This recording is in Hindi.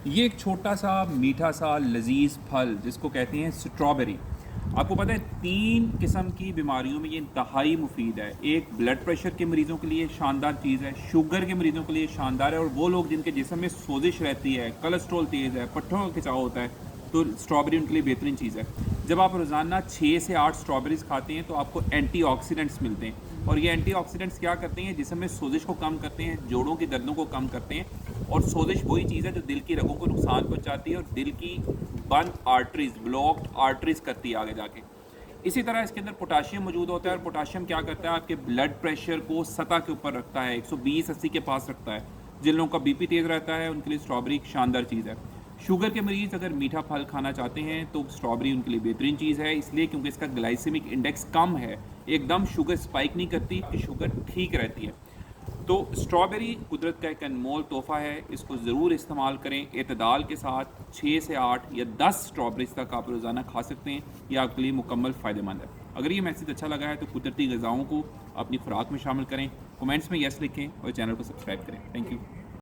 ये एक छोटा सा मीठा सा लजीज फल जिसको कहते हैं स्ट्रॉबेरी। आपको पता है 3 किस्म की बीमारियों में ये इंतहाई मुफीद है। एक ब्लड प्रेशर के मरीज़ों के लिए शानदार चीज़ है, शुगर के मरीज़ों के लिए शानदार है, और वो लोग जिनके जिस्म में सोजिश रहती है, कोलेस्ट्रॉल तेज़ है, पट्टों का खिंचाव होता है, तो स्ट्रॉबेरी उनके लिए बेहतरीन चीज़ है। जब आप रोज़ाना 6 से 8 स्ट्रॉबेरीज़ खाते हैं तो आपको एंटीऑक्सीडेंट्स मिलते हैं, और ये एंटीऑक्सीडेंट्स क्या करते हैं, जिस्म में सोजिश को कम करते हैं, जोड़ों की दर्दों को कम करते हैं। और सोजिश वही चीज़ है जो दिल की रगों को नुकसान पहुंचाती है और दिल की बंद आर्टरीज, ब्लॉक्ड आर्टरीज करती है आगे जाके। इसी तरह इसके अंदर पोटाशियम मौजूद होता है, और पोटाशियम क्या करता है, आपके ब्लड प्रेशर को सतह के ऊपर रखता है, 120-80 के पास रखता है। जिन लोगों का बीपी तेज़ रहता है उनके लिए स्ट्रॉबेरी एक शानदार चीज़ है। शुगर के मरीज़ अगर मीठा फल खाना चाहते हैं तो स्ट्रॉबेरी उनके लिए बेहतरीन चीज़ है, इसलिए क्योंकि इसका ग्लाइसेमिक इंडेक्स कम है, एकदम शुगर स्पाइक नहीं करती, शुगर ठीक रहती है। तो स्ट्रॉबेरी कुदरत का एक अनमोल तोहफ़ा है, इसको ज़रूर इस्तेमाल करें एतदाल के साथ। 6 से 8 या 10 स्ट्रॉबेरीज तक आप रोज़ाना खा सकते हैं, ये आपके लिए मुकम्मल फ़ायदेमंद है। अगर ये मैसेज अच्छा लगा है तो कुदरती ग़िज़ाओं को अपनी खुराक में शामिल करें, कमेंट्स में यस लिखें और चैनल को सब्सक्राइब करें। Thank you.